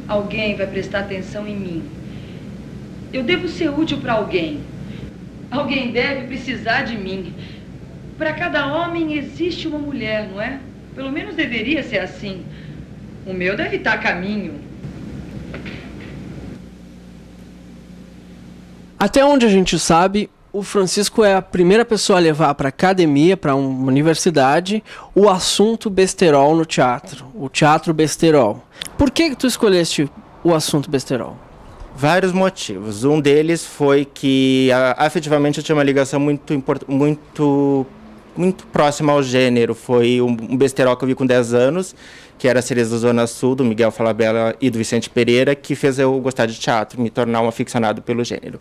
Alguém vai prestar atenção em mim. Eu devo ser útil para alguém. Alguém deve precisar de mim. Para cada homem existe uma mulher, não é? Pelo menos deveria ser assim. O meu deve estar a caminho. Até onde a gente sabe, o Francisco é a primeira pessoa a levar para a academia, para uma universidade, o assunto besterol no teatro, o teatro besterol. Por que tu escolheste o assunto besterol? Vários motivos. Um deles foi que afetivamente eu tinha uma ligação muito próxima ao gênero. Foi um besterol que eu vi com 10 anos, que era Cereza da Zona Sul, do Miguel Falabella e do Vicente Pereira, que fez eu gostar de teatro, me tornar um aficionado pelo gênero.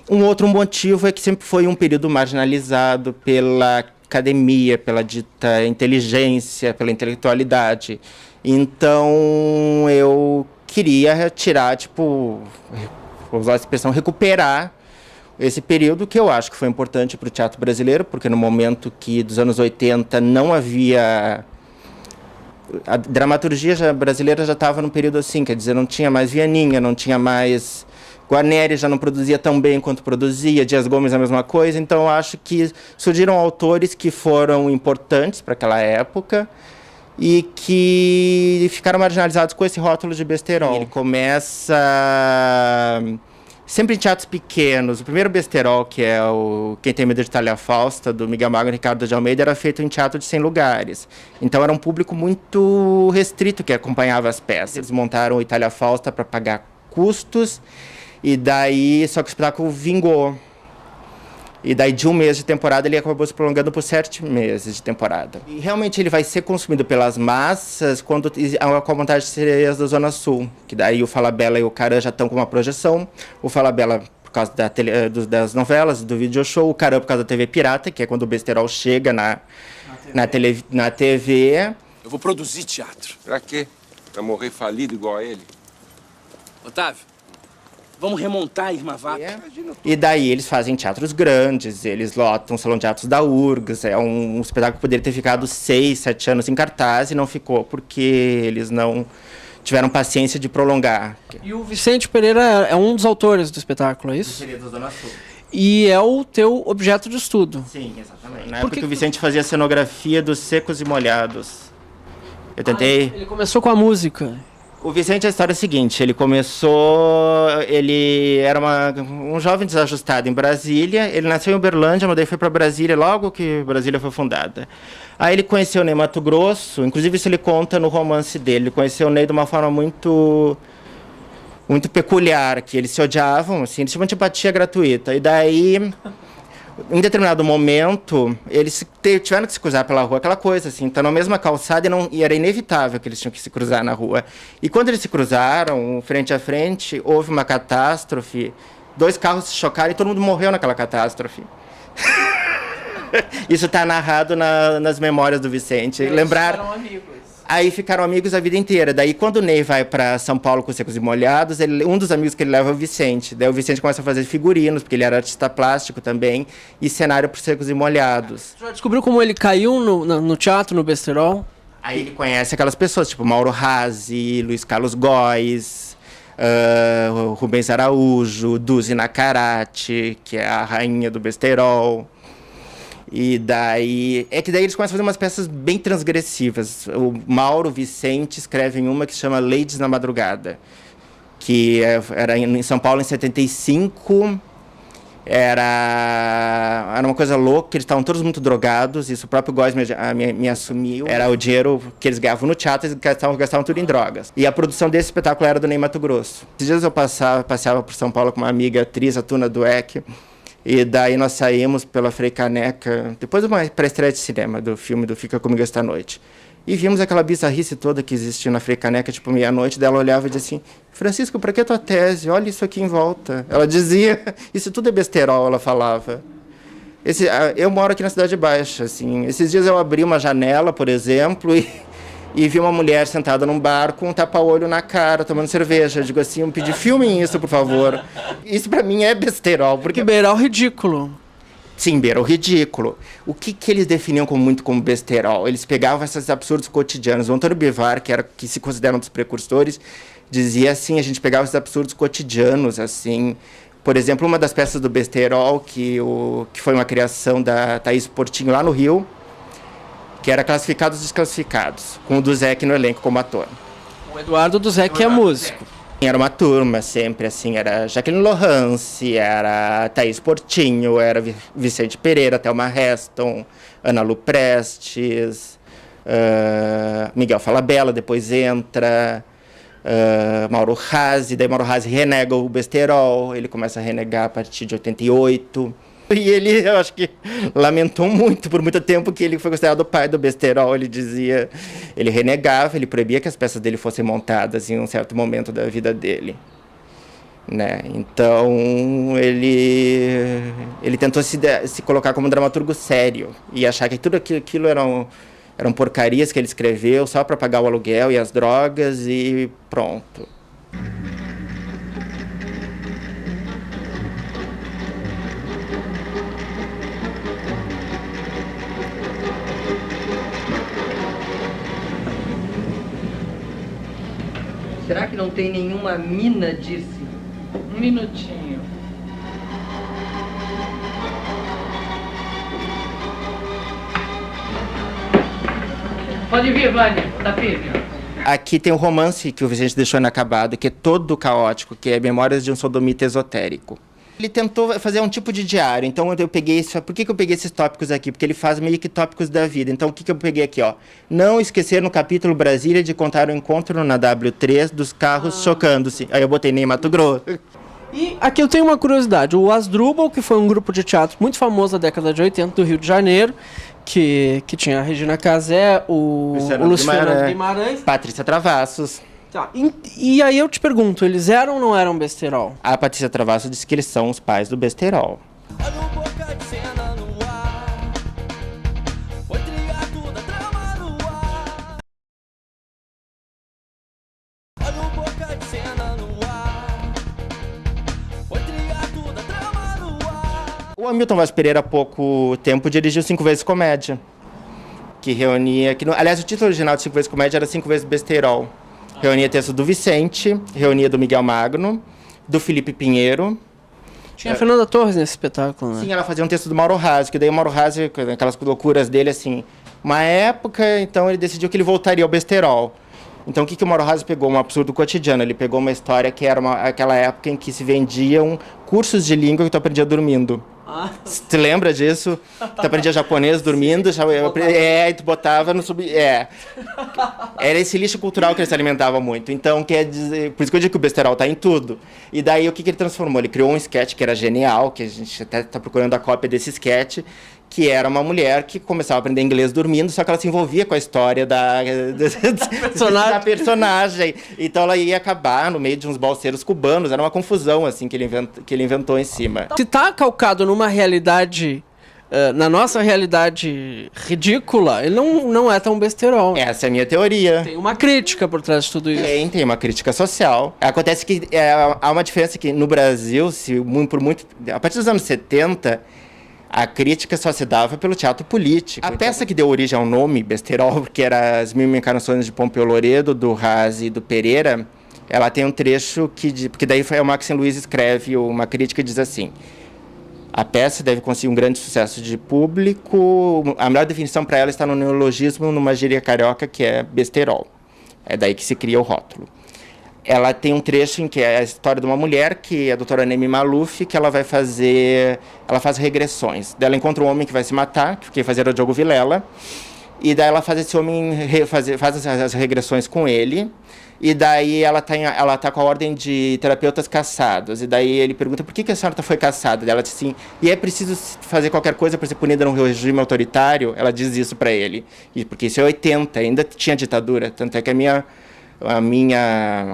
Um outro motivo é que sempre foi um período marginalizado pela academia, pela dita inteligência, pela intelectualidade. Então eu queria tirar, vou usar a expressão, recuperar esse período que eu acho que foi importante para o teatro brasileiro, porque no momento que dos anos 80 não havia... A dramaturgia brasileira já estava num período assim, quer dizer, não tinha mais Vianinha, não tinha mais... Guarneri já não produzia tão bem quanto produzia, Dias Gomes a mesma coisa, então eu acho que surgiram autores que foram importantes para aquela época e que ficaram marginalizados com esse rótulo de besterol. Ele começa sempre em teatros pequenos. O primeiro besterol, que é o Quem Tem Medo de Itália Fausta, do Miguel Magno e Ricardo de Almeida, era feito em teatro de 100 lugares. Então era um público muito restrito que acompanhava as peças. Eles montaram o Itália Fausta para pagar custos. E daí, só que o espetáculo vingou. E daí, de um mês de temporada, ele acabou se prolongando por 7 meses de temporada. E realmente ele vai ser consumido pelas massas quando com a montagem de Sereias da Zona Sul. Que daí o Falabella e o Caran já estão com uma projeção. O Falabella por causa das novelas, do video show. O Caran por causa da TV Pirata, que é quando o besterol chega na TV. Eu vou produzir teatro. Pra quê? Pra morrer falido igual a ele? Otávio, vamos remontar a Irmã Vaca. E daí eles fazem teatros grandes, eles lotam o Salão de Atos da URGS, é um espetáculo que poderia ter ficado 6, 7 anos em cartaz e não ficou porque eles não tiveram paciência de prolongar. E o Vicente Pereira é um dos autores do espetáculo, é isso? Seria da Zona Sul. E é o teu objeto de estudo. Sim, exatamente. Na época que o Vicente fazia a cenografia dos Secos e Molhados. Eu tentei... Ele começou com a música. O Vicente, a história é a seguinte, ele era um jovem desajustado em Brasília, ele nasceu em Uberlândia, mas daí foi para Brasília logo que Brasília foi fundada. Aí ele conheceu o Ney Matogrosso, inclusive isso ele conta no romance dele, ele conheceu o Ney de uma forma muito peculiar, que eles se odiavam, assim, eles tinham uma antipatia gratuita, e daí... Em determinado momento, eles tiveram que se cruzar pela rua, aquela coisa assim, tá na mesma calçada e era inevitável que eles tinham que se cruzar na rua. E quando eles se cruzaram, frente a frente, houve uma catástrofe, 2 carros se chocaram e todo mundo morreu naquela catástrofe. Isso está narrado nas memórias do Vicente. Ficaram amigos. Aí ficaram amigos a vida inteira. Daí, quando o Ney vai para São Paulo com Secos e Molhados, um dos amigos que ele leva é o Vicente. Daí o Vicente começa a fazer figurinos, porque ele era artista plástico também, e cenário para Secos e Molhados. Você já descobriu como ele caiu no teatro, no besterol? Aí ele conhece aquelas pessoas, tipo Mauro Razzi, Luiz Carlos Góes, Rubens Araújo, Duzi Nacarate, que é a rainha do besterol. E daí... É que daí eles começam a fazer umas peças bem transgressivas. O Mauro Vicente escreve em uma que se chama Ladies na Madrugada, que era em São Paulo em 75. Era uma coisa louca, que eles estavam todos muito drogados, isso o próprio Góes me assumiu. Era o dinheiro que eles ganhavam no teatro, eles gastavam tudo em drogas. E a produção desse espetáculo era do Ney Matogrosso. Esses dias eu passeava por São Paulo com uma amiga atriz, a Tuna Dueck, e daí nós saímos pela Frei Caneca, depois de uma pré-estreia de cinema do filme do Fica Comigo Esta Noite. E vimos aquela bizarrice toda que existia na Frei Caneca, tipo meia-noite, dela olhava e dizia assim, Francisco, para que tua tese? Olha isso aqui em volta. Ela dizia, isso tudo é besterol, ela falava. Eu moro aqui na Cidade Baixa, assim. Esses dias eu abri uma janela, por exemplo, e vi uma mulher sentada num bar com um tapa-olho na cara, tomando cerveja. Eu digo assim, filmem isso, por favor. Isso para mim é besterol. Porque besterol ridículo. Sim, beira o ridículo. O que eles definiam muito como besterol? Eles pegavam esses absurdos cotidianos. O Antônio Bivar, que se considera um dos precursores, dizia assim, a gente pegava esses absurdos cotidianos, assim. Por exemplo, uma das peças do besterol, que foi uma criação da Thaís Portinho lá no Rio, que era Classificados e Desclassificados, com o Duzec no elenco como ator. O Eduardo Duzec é músico. Era uma turma sempre, assim, era Jaqueline Lohance, era Thaís Portinho, era Vicente Pereira, Thelma Heston, Ana Lu Prestes, Miguel Falabella, depois entra, Mauro Razzi, daí Mauro Razzi renega o besterol, ele começa a renegar a partir de 88. E ele, eu acho que lamentou muito, por muito tempo, que ele foi considerado o pai do besterol. Ele dizia, ele renegava, ele proibia que as peças dele fossem montadas em um certo momento da vida dele. Né? Então, ele tentou se colocar como um dramaturgo sério e achar que tudo aquilo eram porcarias que ele escreveu só para pagar o aluguel e as drogas e pronto. Será que não tem nenhuma mina disso? Um minutinho. Pode vir, Vânia. Tá firme. Aqui tem um romance que o Vicente deixou inacabado, que é todo caótico, que é Memórias de um Sodomita Esotérico. Ele tentou fazer um tipo de diário, então eu peguei isso. Por que eu peguei esses tópicos aqui? Porque ele faz meio que tópicos da vida. Então o que eu peguei aqui, ó? Não esquecer no capítulo Brasília de contar o encontro na W3 dos carros chocando-se. Aí eu botei nem Mato Grosso. E aqui eu tenho uma curiosidade. O Asdrubal, que foi um grupo de teatro muito famoso da década de 80 do Rio de Janeiro, que tinha a Regina Casé, o Luciano Guimarães, Patrícia Travassos. Tá. E aí eu te pergunto, eles eram ou não eram besterol? A Patrícia Travassos disse que eles são os pais do besterol. O Hamilton Vaz Pereira, há pouco tempo, dirigiu 5 vezes Comédia, que reunia... aliás, o título original de 5 vezes Comédia era 5 vezes Besterol. Reunia texto do Vicente, reunia do Miguel Magno, do Felipe Pinheiro. Tinha a Fernanda Torres nesse espetáculo, né? Sim, ela fazia um texto do Mauro Razzi, que daí o Mauro Razzi, aquelas loucuras dele, assim... Uma época, então, ele decidiu que ele voltaria ao besterol. Então, o que o Mauro Razzi pegou? Um absurdo cotidiano. Ele pegou uma história que era aquela época em que se vendiam cursos de língua que tu aprendia dormindo. Tu lembra disso? Tu aprendia japonês dormindo, e tu botava no Era esse lixo cultural que ele se alimentava muito. Então, quer dizer, por isso que eu digo que o besterol tá em tudo. E daí, o que ele transformou? Ele criou um sketch que era genial, que a gente até tá procurando a cópia desse sketch, que era uma mulher que começava a aprender inglês dormindo, só que ela se envolvia com a história da personagem. Então ela ia acabar no meio de uns balseiros cubanos, era uma confusão assim que ele inventou em cima. Se tá calcado numa realidade, na nossa realidade ridícula, ele não é tão besterol. Essa é a minha teoria. Tem uma crítica por trás de tudo isso. Tem uma crítica social. Acontece que há uma diferença que no Brasil, a partir dos anos 70, a crítica só se dava pelo teatro político. A peça que deu origem ao nome besterol, que era As Mil Encarnações de Pompeu Loredo, do Razzi e do Pereira, ela tem um trecho porque daí o Maxim Luiz escreve uma crítica e diz assim: a peça deve conseguir um grande sucesso de público, a melhor definição para ela está no neologismo, numa gíria carioca, que é besterol. É daí que se cria o rótulo. Ela tem um trecho em que é a história de uma mulher, que é a doutora Nemi Maluf, que ela faz regressões. Daí ela encontra um homem que vai se matar, que fazia o Diogo Vilela, e daí ela faz esse homem, faz as regressões com ele, e daí ela tá com a ordem de terapeutas caçados, e daí ele pergunta por que a senhora foi caçada. Daí ela diz assim, e é preciso fazer qualquer coisa para ser punida num regime autoritário? Ela diz isso para ele, porque isso é 80, ainda tinha ditadura, tanto é que a minha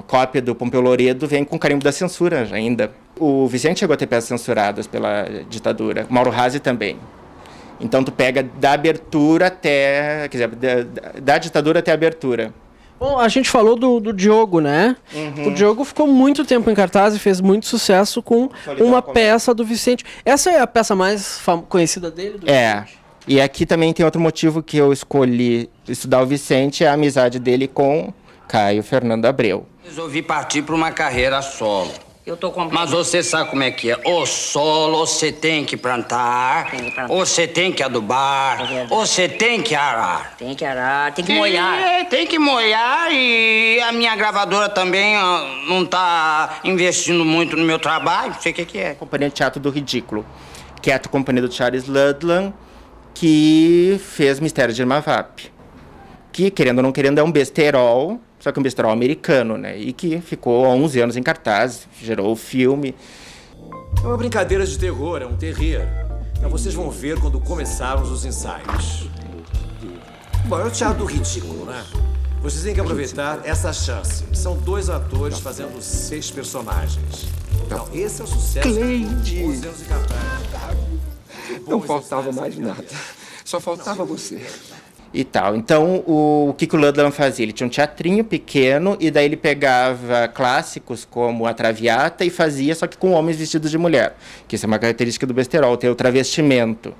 cópia do Pompeu Loredo vem com carimbo da censura ainda. O Vicente chegou a ter peças censuradas pela ditadura, o Mauro Razzi também. Então tu pega da abertura até, quer dizer, da ditadura até a abertura. Bom, a gente falou do Diogo, né? O Diogo ficou muito tempo em cartaz e fez muito sucesso com uma peça do Vicente. Essa é a peça mais conhecida dele? Vicente? E aqui também tem outro motivo que eu escolhi estudar o Vicente, é a amizade dele com Caio Fernando Abreu. Resolvi partir para uma carreira solo. Eu tô com... Mas você sabe como é que é. O solo, você tem que plantar, você tem que adubar, você tem que arar. Tem que arar, tem que molhar. Tem que molhar e a minha gravadora também não tá investindo muito no meu trabalho. Não sei o que é. Companhia de Teatro do Ridículo, que é a companhia do Charles Ludlam, que fez Mistério de Irma Vap. Que, querendo ou não querendo, é um besterol, só que um besterol americano, né? E que ficou há 11 anos em cartaz, gerou o filme. É uma brincadeira de terror, é um terreiro. Então vocês vão ver quando começarmos os ensaios. Bom, é o teatro do ridículo, né? Vocês têm que aproveitar essa chance. São 2 atores fazendo 6 personagens. Então, esse é o sucesso. Cleide! 11 anos em cartaz. Não faltava mais nada. Só faltava você. E tal. Então, o que o Ludlam fazia? Ele tinha um teatrinho pequeno e daí ele pegava clássicos como a Traviata e fazia, só que com homens vestidos de mulher. Que isso é uma característica do besterol, ter o travestimento.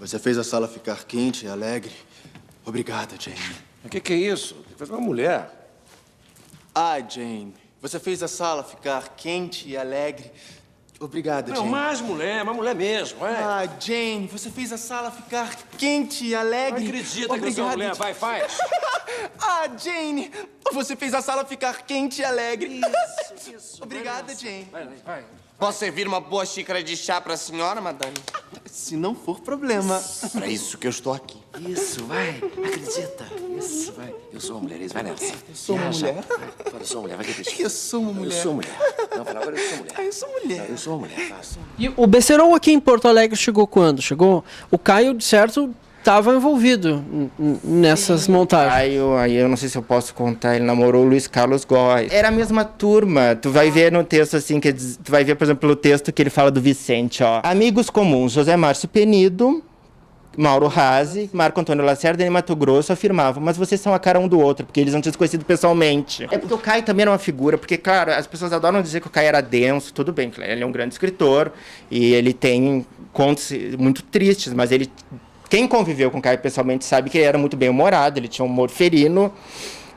Você fez a sala ficar quente e alegre. Obrigada, Jane. O que é isso? Fez uma mulher. Ah, Jane. Você fez a sala ficar quente e alegre. Obrigada, Jane. Não, mais mulher, uma mulher mesmo, é. Ah, Jane, você fez a sala ficar quente e alegre. Não acredita que eu sou mulher, vai, faz. Ah, Jane, você fez a sala ficar quente e alegre. Isso. Obrigada, Jane. Vai. Posso servir uma boa xícara de chá para a senhora, madame? Se não for problema. Para isso que eu estou aqui. Isso, vai. Acredita. Isso, vai. Eu sou uma mulher, isso, vai nessa. Eu sou uma mulher? Vai. Eu sou uma mulher, vai acreditar. Eu sou uma mulher. Eu sou mulher. Não, fala agora, eu sou mulher. Eu sou mulher. Não, eu sou uma mulher, faz. E o besterol aqui em Porto Alegre chegou quando? Chegou? O Caio, de certo, estava envolvido nessas montagens. Aí eu não sei se eu posso contar, ele namorou o Luiz Carlos Góes. Era a mesma turma. Tu vai ver no texto assim, tu vai ver, por exemplo, pelo texto que ele fala do Vicente, ó. Amigos comuns, José Márcio Penido, Mauro Razzi, Marco Antônio Lacerda e Mato Grosso afirmavam, mas vocês são a cara um do outro, porque eles não tinham se conhecido pessoalmente. É porque o Caio também era uma figura, porque, claro, as pessoas adoram dizer que o Caio era denso, tudo bem, ele é um grande escritor, e ele tem contos muito tristes, mas ele... Quem conviveu com o Caio pessoalmente sabe que ele era muito bem-humorado, ele tinha um humor ferino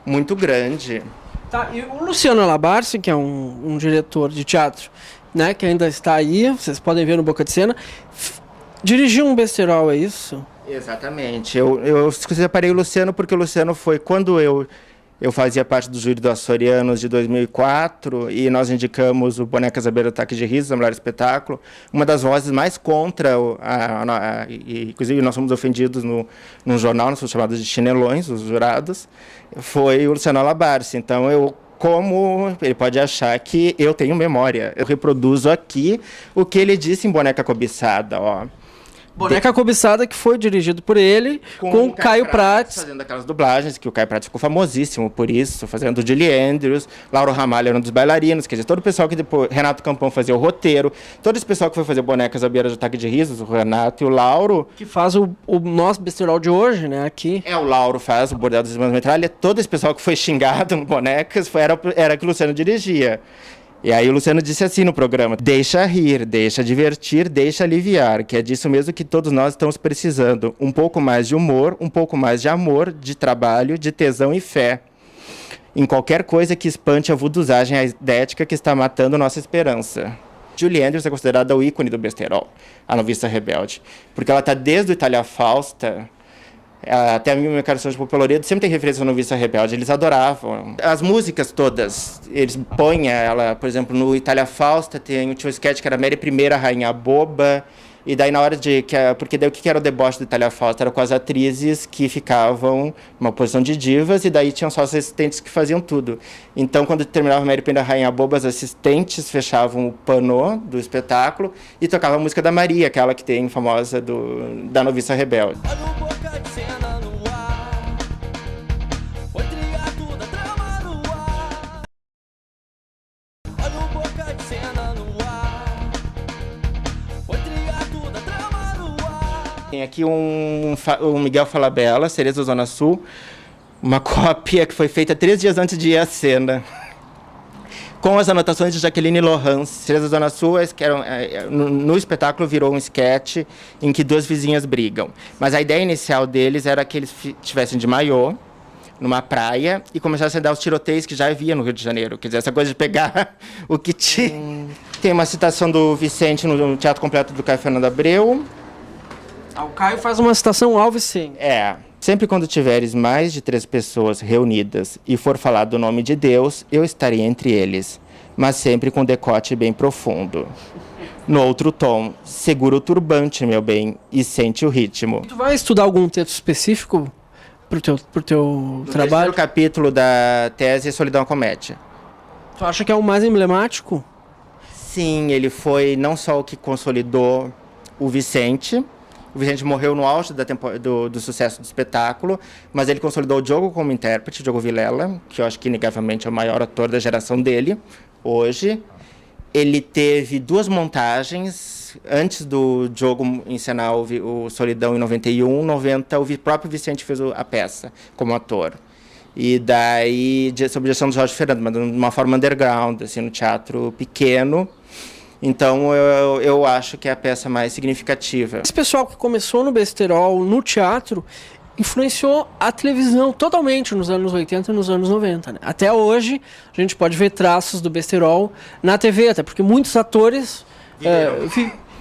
muito grande. Tá, e o Luciano Labarce, que é um diretor de teatro, né, que ainda está aí, vocês podem ver no Boca de Cena, dirigiu um besterol, é isso? Exatamente. Eu separei o Luciano porque o Luciano foi quando eu fazia parte do júri do Açorianos de 2004 e nós indicamos o Bonecas à Beira do Ataque de Risos, o melhor espetáculo. Uma das vozes mais contra, inclusive nós fomos ofendidos num jornal, nós fomos chamados de chinelões, os jurados, foi o Luciano Labarce. Então como ele pode achar que eu tenho memória, eu reproduzo aqui o que ele disse em Boneca Cobiçada, ó. Boneca Cobiçada, que foi dirigido por ele, com o Caio Prates. Fazendo aquelas dublagens, que o Caio Prates ficou famosíssimo por isso, fazendo o Julie Andrews, Lauro Ramalho era um dos bailarinos, quer dizer, todo o pessoal que depois, Renato Campão fazia o roteiro, todo esse pessoal que foi fazer Bonecas à Beira do Ataque de Risos, o Renato e o Lauro. Que faz o nosso besterol de hoje, né, aqui. O Lauro faz o Bordel dos Irmãos Metralha, todo esse pessoal que foi xingado no Bonecas, era que o Luciano dirigia. E aí o Luciano disse assim no programa: deixa rir, deixa divertir, deixa aliviar, que é disso mesmo que todos nós estamos precisando. Um pouco mais de humor, um pouco mais de amor, de trabalho, de tesão e fé. Em qualquer coisa que espante a vuduzagem idética que está matando nossa esperança. Julie Andrews é considerada o ícone do besterol, a Noviça Rebelde, porque ela está desde o Itália Fausta até a minha canção de Popoloredo, sempre tem referência ao Noviça Rebelde, eles adoravam. As músicas todas, eles põem ela, por exemplo, no Itália Fausta tinha um sketch que era Mary I, Rainha Boba, e daí na hora porque daí o que era o deboche do Itália Fausta? Era com as atrizes que ficavam numa posição de divas, e daí tinham só as assistentes que faziam tudo. Então, quando terminava Mary I, Rainha Boba, as assistentes fechavam o pano do espetáculo e tocavam a música da Maria, aquela que tem famosa da Noviça Rebelde. Tem aqui um Miguel Falabella, Cereza Zona Sul, uma cópia que foi feita 3 dias antes de ir à cena, com as anotações de Jaqueline Lohans, Filhas da Zona Sul, que eram, no espetáculo virou um esquete em que 2 vizinhas brigam. Mas a ideia inicial deles era que eles estivessem de maiô, numa praia, e começassem a dar os tiroteios que já havia no Rio de Janeiro. Quer dizer, essa coisa de pegar o que tinha. Tem uma citação do Vicente no Teatro Completo do Caio Fernando Abreu. O Caio faz uma citação ao Vicente. Sempre quando tiveres mais de 3 pessoas reunidas e for falar do nome de Deus, eu estarei entre eles, mas sempre com decote bem profundo. No outro tom, segura o turbante, meu bem, e sente o ritmo. Tu vai estudar algum texto específico pro teu trabalho? O capítulo da tese é Solidão à Comédia. Tu acha que é o mais emblemático? Sim, ele foi não só o que consolidou o Vicente. O Vicente morreu no auge do sucesso do espetáculo, mas ele consolidou o Diogo como intérprete, o Diogo Vilela, que eu acho que inegavelmente é o maior ator da geração dele, hoje. Ele teve 2 montagens, antes do Diogo encenar o Solidão em 91, 90, o próprio Vicente fez a peça como ator. E daí, sob direção do Jorge Fernando, mas de uma forma underground, assim, no teatro pequeno. Então, eu acho que é a peça mais significativa. Esse pessoal que começou no besterol, no teatro, influenciou a televisão totalmente nos anos 80 e nos anos 90. Né? Até hoje, a gente pode ver traços do besterol na TV, até porque muitos atores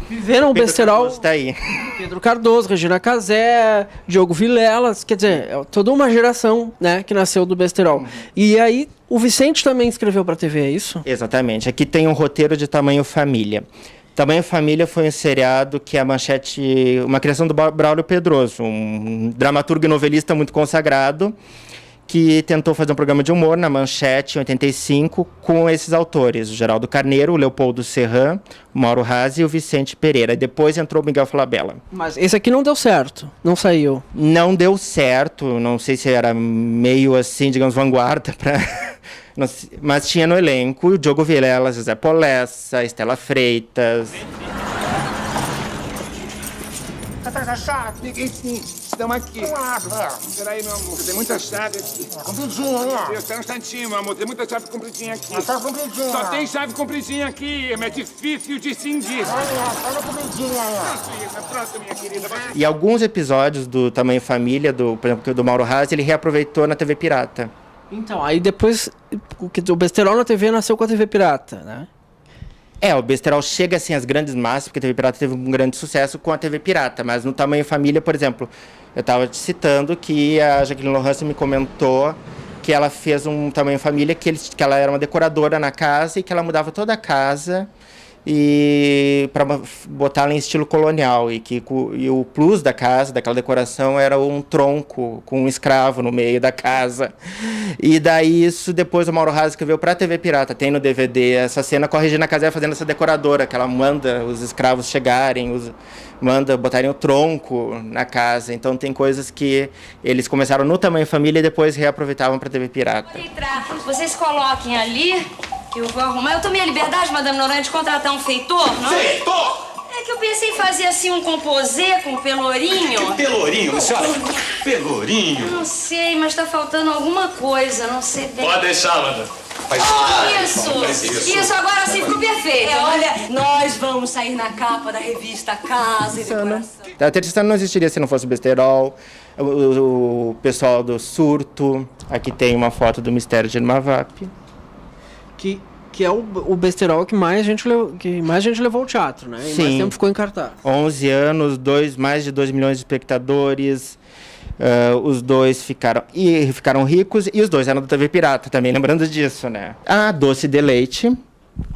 viveram o besterol. Está aí. Pedro Cardoso, Regina Casé, Diogo Vilela, quer dizer, é toda uma geração, né, que nasceu do besterol. E aí, o Vicente também escreveu para a TV, é isso? Exatamente. Aqui tem um roteiro de Tamanho Família. Tamanho Família foi um seriado que a Manchete... Uma criação do Braulio Pedroso, um dramaturgo e novelista muito consagrado, que tentou fazer um programa de humor na Manchete, em 85, com esses autores, o Geraldo Carneiro, o Leopoldo Serran, o Mauro Razzi e o Vicente Pereira. E depois entrou o Miguel Falabella. Mas esse aqui não deu certo, não saiu. Não deu certo, não sei se era meio assim, digamos, vanguarda, mas tinha no elenco o Diogo Vilela, José Polessa, Estela Freitas. Estamos aqui. Peraí, meu amor, tem muita chave aqui. Compridinha, né? Espera um instantinho, meu amor, tem muita chave compridinha aqui. Chave compridinha. Só tem chave compridinha aqui, é difícil de cindir. Olha a compridinha aí. Pronto, minha querida. E alguns episódios do Tamanho Família, por exemplo, do Mauro Razzi, ele reaproveitou na TV Pirata. Então, aí depois, o besterol na TV nasceu com a TV Pirata, né? O besterol chega assim às grandes massas, porque a TV Pirata teve um grande sucesso com a TV Pirata, mas no Tamanho Família, por exemplo, eu estava te citando que a Jaqueline Lohans me comentou que ela fez um Tamanho Família, que ela era uma decoradora na casa e que ela mudava toda a casa e para botá-la em estilo colonial, e o plus da casa, daquela decoração, era um tronco com um escravo no meio da casa. E daí isso depois o Mauro Razzi escreveu para a TV Pirata, tem no DVD essa cena com a Regina Casé fazendo essa decoradora, que ela manda os escravos chegarem, manda botarem o tronco na casa. Então tem coisas que eles começaram no Tamanho Família e depois reaproveitavam para a TV Pirata. Vocês coloquem ali, que eu vou arrumar. Eu tomei a liberdade, Madame Noronha, de contratar um feitor, não é? Feitor! É que eu pensei em fazer assim um composê com pelourinho. Que pelourinho, senhora? Pelourinho? Não sei, mas tá faltando alguma coisa, não sei bem. Pode deixar, Madame. Isso, agora sim ficou perfeito. Olha, nós vamos sair na capa da revista Casa e Decoração. A Terceira não existiria se não fosse o besterol, o pessoal do Surto. Aqui tem uma foto do Mistério de Irmavap. Que é o besterol que mais gente levou ao teatro, né? E Sim. mais tempo ficou em cartaz. 11 anos, mais de 2 milhões de espectadores. Os dois ficaram ricos e os dois eram da TV Pirata também, lembrando disso, né? Doce de Leite.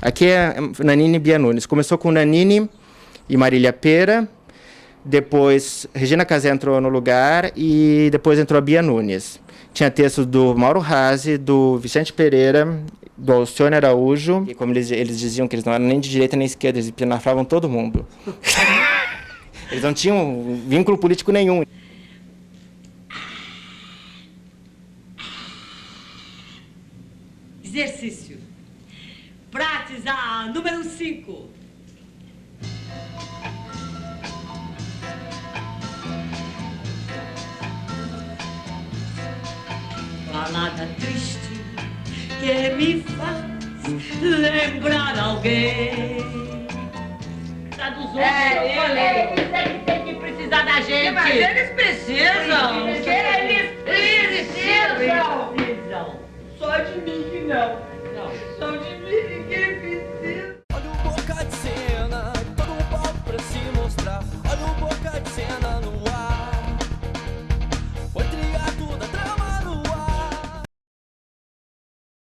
Aqui é Nanine e Bia Nunes. Começou com Nanine e Marília Pera. Depois Regina Casé entrou no lugar e depois entrou a Bia Nunes. Tinha textos do Mauro Razzi, do Vicente Pereira, do Alcione Araújo. E como eles diziam que eles não eram nem de direita nem de esquerda, eles pinafravam todo mundo. Eles não tinham vínculo político nenhum. Exercício. Prates a número 5. balada triste que me faz lembrar alguém. Tá dos outros, eu falei. Eles é que tem que precisar da gente. Mas eles precisam. Eles precisam. Só de mim que não. Só de mim ninguém precisa. Olha o Boca de Cena, todo um palco pra se mostrar. Olha o Boca de Cena no